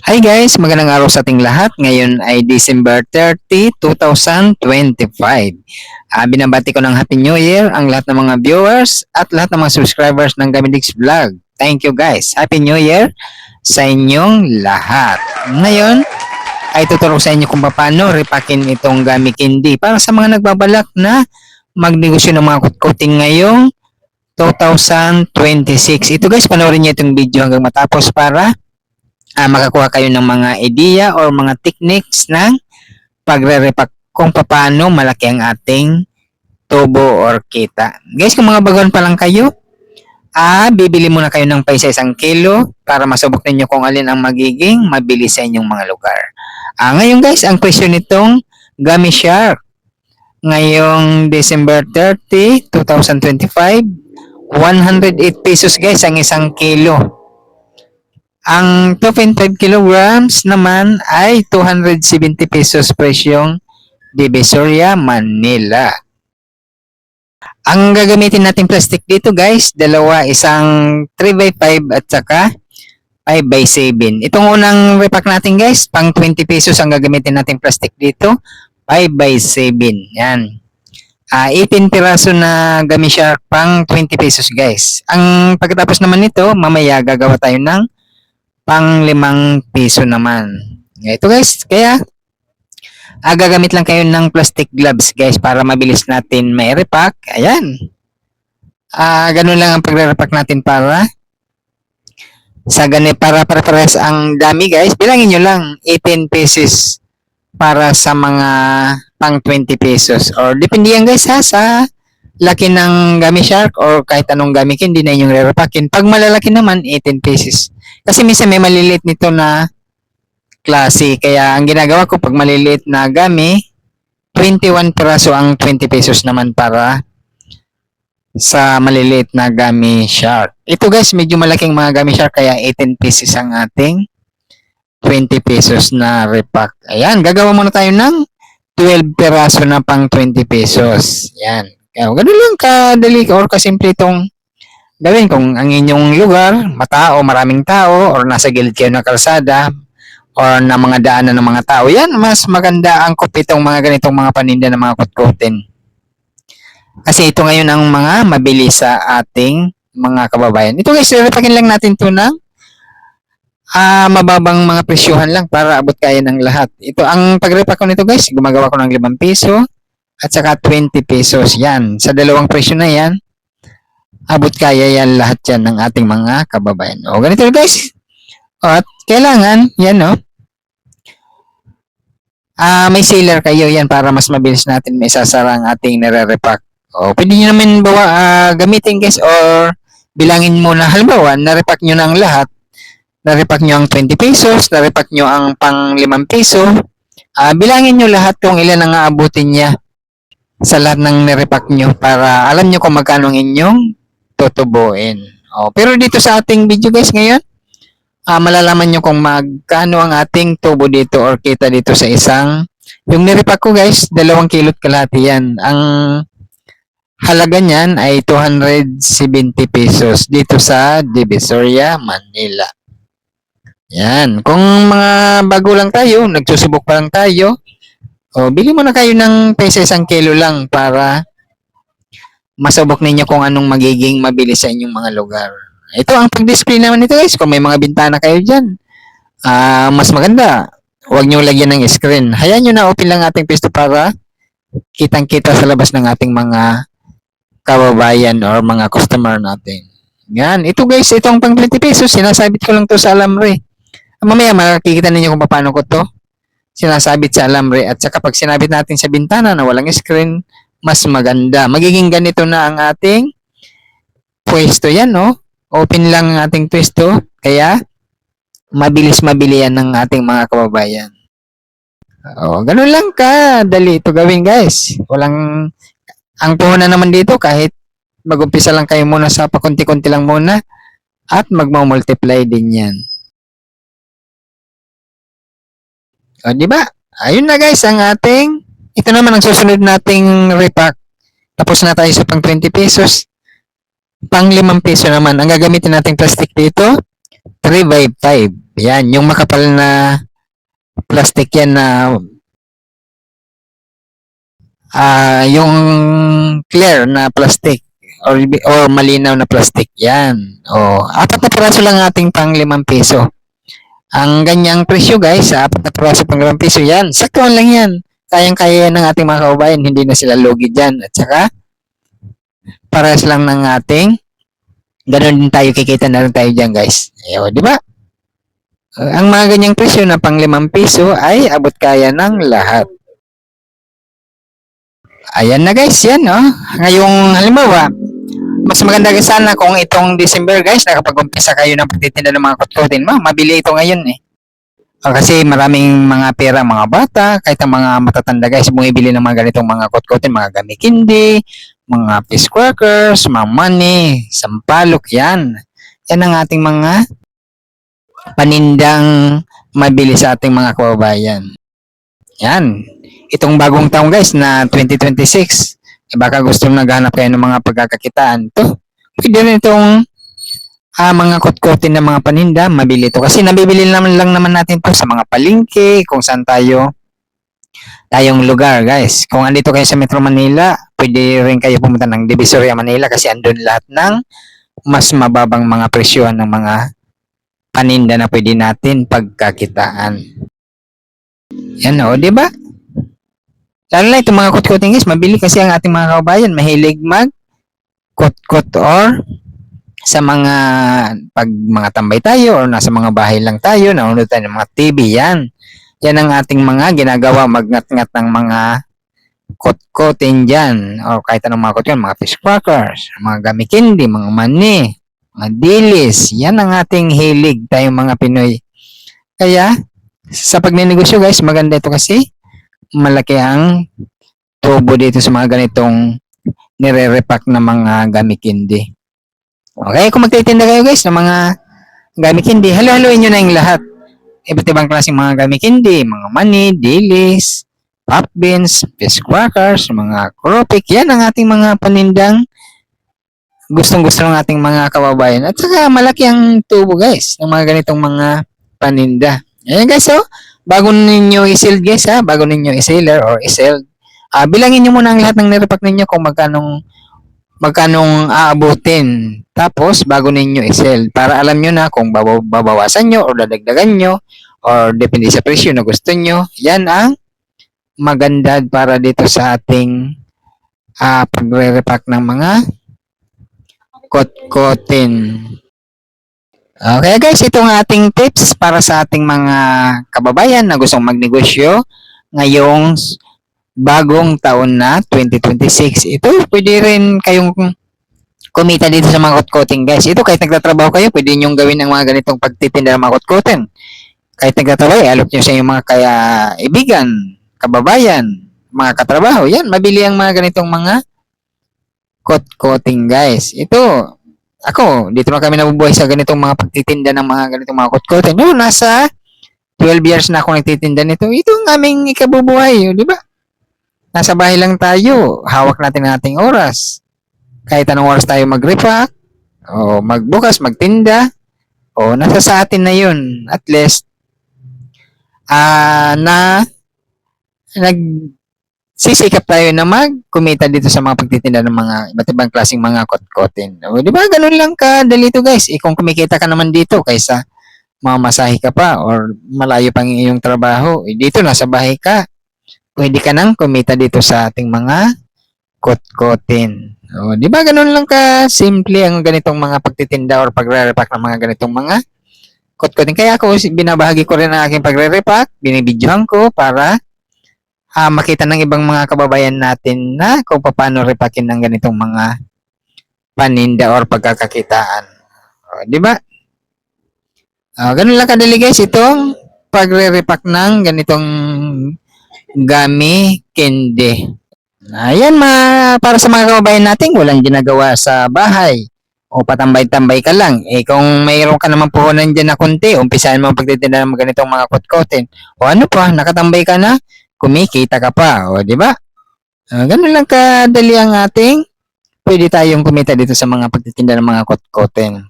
Hi guys, magandang araw sa ating lahat. Ngayon ay December 30, 2025. Binabati ko ng Happy New Year ang lahat ng mga viewers at lahat ng mga subscribers ng Gamidix Vlog. Thank you guys. Happy New Year sa inyong lahat. Ngayon ay tuturo sa inyo kung paano repakin itong Gami Candy para sa mga nagbabalak na magnegosyo ng mga kutkuting ngayong 2026. Ito guys, panoorin niyo itong video hanggang matapos para makakuha kayo ng mga idea or mga techniques ng pagre-repack kung paano malaki ang ating tubo or kita. Guys, kung mga bagon pa lang kayo, bibili muna kayo ng paisa 1 kilo para masubok ninyo kung alin ang magiging mabilis sa inyong mga lugar. Ngayon guys, ang presyo nitong Gummy Shark ngayong December 30, 2025, 108 pesos guys ang 1 kilo. Ang 2.5 kilograms naman ay 270 pesos presyong Divisoria, Manila. Ang gagamitin nating plastic dito guys, dalawa, isang 3x5 at saka 5x7. Itong unang repack natin guys, pang 20 pesos ang gagamitin nating plastic dito, 5x7. Yan. 18 piraso na Gummy Shark pang 20 pesos guys. Ang pagkatapos naman nito, mamaya gagawa tayo ng pang 5 piso naman. Ito guys, kaya gagamit lang kayo ng plastic gloves guys para mabilis natin may repack. Ayan. Ganun lang ang pagre-repack natin para para ang dami guys. Bilangin nyo lang 18 pesos para sa mga pang 20 pesos. Or depende yan guys sa laki ng Gummy Shark or kahit anong Gummy Candy na inyong re-repackin. Pag malalaki naman, 18 pesos. Kasi minsan may maliliit nito na klase. Kaya ang ginagawa ko pag maliliit na Gummy, 21 piraso ang 20 pesos naman para sa maliliit na Gummy Shark. Ito guys, medyo malaking mga Gummy Shark kaya 18 pesos ang ating 20 pesos na repack. Ayan, gagawa muna tayo ng 12 piraso na pang 20 pesos. Yan. Ganun lang kadali or kasimple itong gawin kung ang inyong lugar, maraming tao, or nasa gilid kayo ng kalsada, or na mga daanan ng mga tao. Yan, mas maganda ang itong mga ganitong mga paninda ng mga kutkutin. Kasi ito ngayon ang mga mabilis sa ating mga kababayan. Ito guys, repakin lang natin ito ng mababang mga presyuhan lang para abot kaya ng lahat. Ito, ang pag-repack ko nito guys, gumagawa ko ng 5 piso at saka 20 pesos. Yan, sa dalawang presyo na yan, abot kaya yan lahat yan ng ating mga kababayan. O, ganito guys. At kailangan, yan no, may sealer kayo yan para mas mabilis natin may sasara ang ating nare-repack. O, pwede nyo naman gamitin guys or bilangin mo na halimbawa, na-repack nyo ng lahat. Na-repack nyo ang 20 pesos, na-repack nyo ang pang 5 piso. Bilangin nyo lahat kung ilan ang aabutin niya sa lahat ng nirepack nyo para alam nyo kung magkano ang inyong tutubuin. Pero dito sa ating video guys ngayon, malalaman nyo kung magkano ang ating tubo dito or kita dito sa isang, yung nirepack ko guys, 2 kilot kalahati yan. Ang halaga niyan ay 270 pesos dito sa Divisoria, Manila. Yan. Kung mga bago lang tayo, nagsusubok pa lang tayo, bili mo na kayo ng pesa 1 kilo lang para masubok ninyo kung anong magiging mabilis sa inyong mga lugar. Ito ang pag-display naman nito guys. Kung may mga bintana kayo dyan, mas maganda. Huwag nyo lagyan ng screen. Hayaan nyo na open lang ating pisto para kitang-kita sa labas ng ating mga kababayan or mga customer natin. Yan. Ito guys, itong pang 20 pesos, sinasabit ko lang to sa alamre. Mamaya makikita ninyo kung paano ko to sinasabit sa alamre at saka pag sinabit natin sa bintana na walang screen, mas maganda. Magiging ganito na ang ating pwesto yan, no? Open lang ang ating pwesto, kaya mabilis mabili yan ng ating mga kababayan. Ganun lang dali ito gawin guys. Ang puhunan naman dito kahit mag-umpisa lang kayo muna sa pakunti-kunti lang muna at magmamultiply din yan. Di ba? Ayun na guys, ito naman ang susunod nating repack. Tapos na tayo sa pang 20 pesos. Pang 5 piso naman. Ang gagamitin nating plastic dito, 3x5. Yan, yung makapal na plastic yan na yung clear na plastic or malinaw na plastic yan. O, 4 na piraso lang ating pang 5 piso. Ang ganyang presyo guys, sa 4 na piraso pang 5 piso yan. Saktuhan lang yan. Kayang-kaya yan ng ating mga kababayan. Hindi na sila lugi dyan. At saka, pares lang ng ating ganun din tayo, kikita na rin tayo dyan guys. Di ba? Ang mga ganyang presyo na pang 5 piso ay abot kaya ng lahat. Ayan na guys, yan Ngayong halimbawa, mas maganda guys sana kung itong December guys, nakapag-umpisa kayo ng pagtitinda ng mga kutkutin mo. Mabili ito ngayon kasi maraming mga pera, mga bata, kahit ang mga matatanda guys, bumibili ng mga ganitong mga kutkutin, mga gamikindi, mga fish crackers, mga money, sampalok, yan. Yan ang ating mga panindang mabili sa ating mga kababayan. Yan. Itong bagong taon guys na 2026, baka gusto naghanap kayo ng mga pagkakakitaan to. Pwede rin itong mga kutkutin ng mga paninda, mabili ito. Kasi nabibili lang naman natin to sa mga palengke, kung saan tayong lugar guys. Kung andito kayo sa Metro Manila, pwede rin kayo pumunta ng Divisoria Manila kasi andun lahat ng mas mababang mga presyohan ng mga paninda na pwede natin pagkakitaan. Yan di ba? Lalo na itong mga kutkutin guys, mabili kasi ang ating mga kababayan, mahilig mag-kutkut or sa pag mga tambay tayo or nasa mga bahay lang tayo, nanonood tayo ng mga TV, yan. Yan ang ating mga ginagawa, magngat-ngat ng mga kutkutin dyan. O kahit anong mga kutkutin, mga fish crackers, mga gamikindi, mga mani, mga dilis. Yan ang ating hilig tayong mga Pinoy. Kaya, sa pagninegosyo guys, maganda ito kasi malaki ang tubo dito sa mga ganitong nire-repack na mga gamikindi. Okay, kung magtitinda kayo guys ng mga gamikindi, halo-haloin nyo na yung lahat. Iba't ibang klaseng mga gamikindi, mga mani, dilis, pop beans, fish crackers, mga kropik, yan ang ating mga panindang gustong-gusto ng ating mga kababayan. At saka malaki ang tubo guys ng mga ganitong mga paninda. Ayan guys, bago ninyo i-sell guys bago ninyo i-seller or i-sell, bilangin nyo muna ang lahat ng nirepack ninyo kung magkanong aabutin. Tapos, bago ninyo i-sell, para alam nyo na kung babawasan nyo o dadagdagan nyo or depende sa presyo na gusto nyo. Yan ang maganda para dito sa ating pagre-repack ng mga kutkutin. Okay guys, ito ang ating tips para sa ating mga kababayan na gustong magnegosyo ngayong bagong taon na 2026. Ito, pwede rin kayong kumita dito sa mga kutkutin guys. Ito, kahit nagtatrabaho kayo, pwede nyong gawin ng mga ganitong pagtitinda ng mga kutkutin. Kahit nagtatrabaho, alok nyo sa inyong mga kaibigan, kababayan, mga katrabaho. Yan, mabili ang mga ganitong mga kutkutin guys. Ito, ako, dito na kami nabubuhay sa ganitong mga pagtitinda ng mga ganitong mga kutkutin. Nasa 12 years na ako nagtitinda nito. Ito ang aming ikabubuhay, di ba? Nasa bahay lang tayo, hawak natin ang ating oras. Kahit anong oras tayo mag-repack, o magbukas, magtinda, o nasa sa atin na yun. At least, sisikap tayo na magkumita dito sa mga pagtitinda ng mga iba't ibang klaseng mga kutkutin. O, di ba? Ganun lang kadali to guys. Kung kumikita ka naman dito kaysa mamasahe ka pa or malayo pang iyong trabaho, dito nasa bahay ka. Pwede ka nang kumita dito sa ating mga kutkutin. O, di ba? Ganun lang ka-simple ang ganitong mga pagtitinda or pagre-repack ng mga ganitong mga kutkutin. Kaya ako, binabahagi ko rin ang aking pagre-repack, binibidyohan ko para makita ng ibang mga kababayan natin na kung paano repakin ng ganitong mga paninda or pagkakakitaan. Di ba? Ganun lang kadali guys itong pagre-repack ng ganitong gamikindi. Ayan, para sa mga kababayan natin, walang ginagawa sa bahay o patambay-tambay ka lang. Kung mayroon ka naman puhunan dyan na konti, umpisahan mo pagtitinda ng ganitong mga kutkutin. O ano pa, nakatambay ka na, kumikita ka pa, o di ba? Ganun lang kadali ang pwede tayong kumita dito sa mga pagtitinda ng mga kutkutin.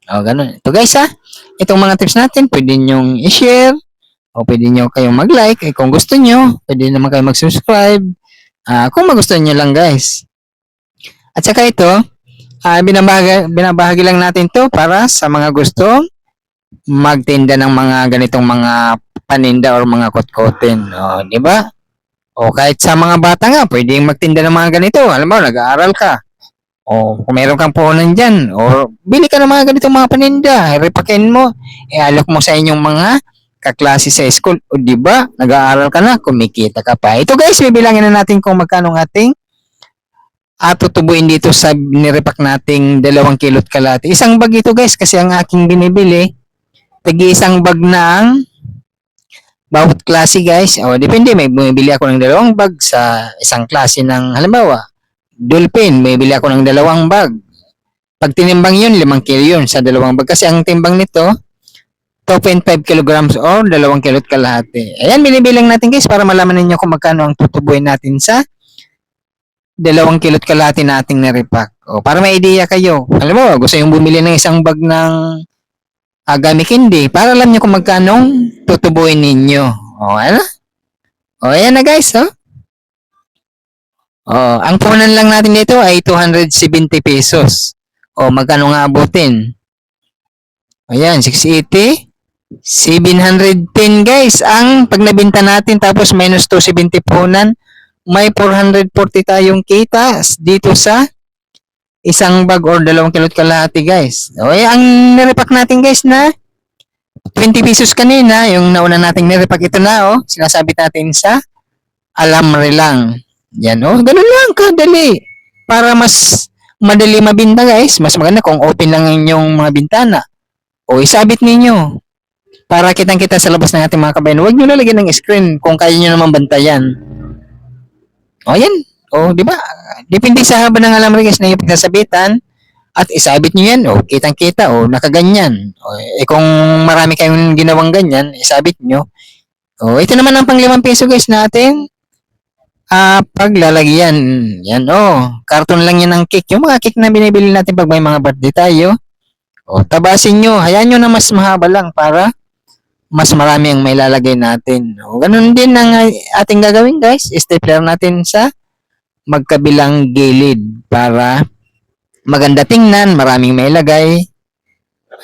O, ganun. Ito guys ha, itong mga tips natin, pwede nyong i-share, o pwede nyo kayong mag-like, kung gusto nyo, pwede naman kayo mag-subscribe, kung magustuhan nyo lang guys. At saka ito, binabahagi lang natin to para sa mga gusto magtinda ng mga ganitong mga paninda or mga kotkotin. O, di ba? O kahit sa mga bata nga, pwedeng magtinda ng mga ganito. Alam mo, nag-aaral ka. O kung meron kang puhunan dyan, o bili ka ng mga ganitong mga paninda, repakin mo, ialok mo sa inyong mga kaklase sa school. O di ba? Nag-aaral ka na, kumikita ka pa. Ito guys, bibilangin na natin kung magkano ang ating tutubuin dito sa nirepak nating 2 kilot kalahati. Isang bag ito guys, kasi ang aking binibili, tagi-isang bag ng bawat klase guys. O depende, may bumibili ako ng 2 bag sa isang klase ng halimbawa, dolphin, bumibili ako ng 2 bag. Pag tinimbang yun, 5 kilo yun sa 2 bag. Kasi ang timbang nito, 2.5 kilograms or 2 kilot kalahati. Ayan, binibilang natin guys para malaman ninyo kung magkano ang tutubuin natin sa 2 kilot kalahati nating nirepak. O para may idea kayo. Alam mo, gusto yung bumili ng isang bag ng Gummy candy para alam nyo kung magkano tutubuin ninyo. O, ano? O, ayan na guys, oh. O, ang puhunan lang natin dito ay 270 pesos. O, magkano nga abutin? Ayan, 680. 710 guys. Ang pag nabinta natin tapos minus 270 puhunan, may 440 tayong kita dito sa isang bag or 2 kilot kalahati guys. O, ang nirepak natin guys na 20 pesos kanina, yung nauna nating nirepak ito na, oh, sinasabit natin sa alamre lang. Yan, oh, ganun lang, kadali. Para mas madali mabinta guys, mas maganda kung open lang inyong mga bintana. O, isabit ninyo. Para kitang-kita sa labas ng ating mga kabayan. Huwag nyo lalagyan ng screen kung kaya nyo naman bantayan. O, yan. O, di ba? Depende sa haba ng alamre guys na yung pagsasabitan. At isabit nyo yan, o kitang-kita, o nakaganyan. O, kung marami kayong ginawang ganyan, isabit nyo. O, ito naman ang pang 5 piso guys natin. Paglalagyan. Yan, karton lang yan ng cake. Yung mga cake na binibili natin pag may mga birthday tayo. O, tabasin nyo. Hayaan nyo na mas mahaba lang para mas marami ang may lalagay natin. O, ganun din ang ating gagawin guys. Stapler natin sa magkabilang gilid para maganda tingnan, maraming may lagay.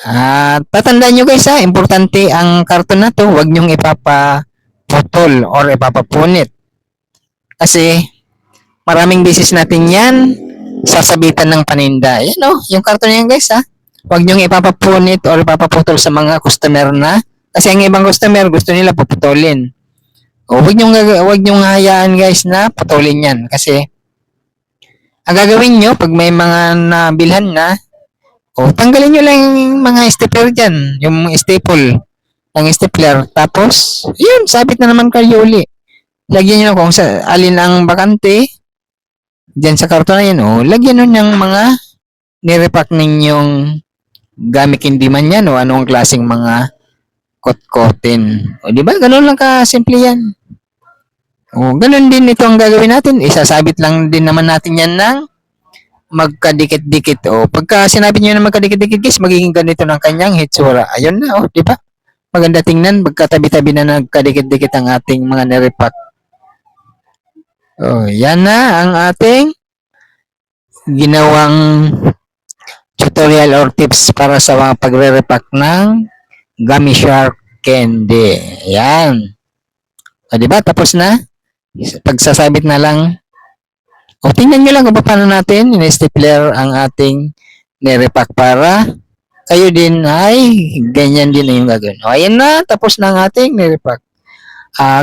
At tatandaan nyo guys importante ang karton na to, huwag nyong ipapaputol or ipapapunit. Kasi maraming beses natin yan sasabitan ng paninda. Yan yung karton yan guys huwag nyong ipapapunit or ipapaputol sa mga customer na. Kasi ang ibang customer gusto nila puputulin. O huwag nyong hayaan guys na putulin yan. Kasi ang gagawin nyo, pag may mga nabilhan na, tanggalin nyo lang yung mga stapler dyan, yung staple ng stapler. Tapos, yun, sabit na naman kayo uli. Lagyan nyo kung sa alin ang bakante, dyan sa karton na yun, lagyan nyo ng mga nirepack ninyong gamit hindi man yan, anong klaseng mga kot-kotin. Di ba? Ganun lang ka-simple yan. Ganun din ito ang gagawin natin. Isasabit lang din naman natin yan ng magkadikit-dikit. Pagka sinabi niyo na magkadikit-dikit guys, magiging ganito ng kanyang hitsura. Ayun na, di ba? Maganda tingnan, magkatabi-tabi na nagkadikit-dikit ang ating mga nirepack. Yan na ang ating ginawang tutorial or tips para sa mga pagre-repack ng Gummy Shark Candy. Yan. Di ba? Tapos na. Pagsasabit na lang. Tingnan nyo lang kung paano natin in-stapler ang ating nirepack para kayo din ay ganyan din yung gagawin. Ayan na. Tapos na ang ating nirepack.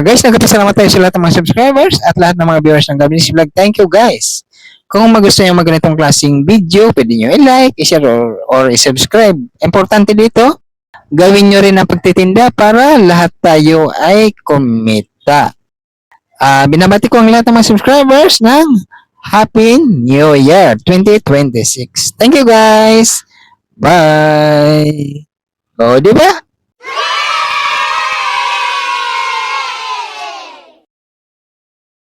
Guys, nagpapasalamat tayo sa lahat ng mga subscribers at lahat ng mga viewers ng Gabin's Vlog. Thank you guys. Kung magustuhan nyo ganitong klaseng video, pwede nyo i-like, i-share, or i-subscribe. Importante dito, gawin nyo rin ang pagtitinda para lahat tayo ay kumita. Binabati ko ang lahat ng mga subscribers ng Happy New Year 2026. Thank you guys. Bye. Di ba?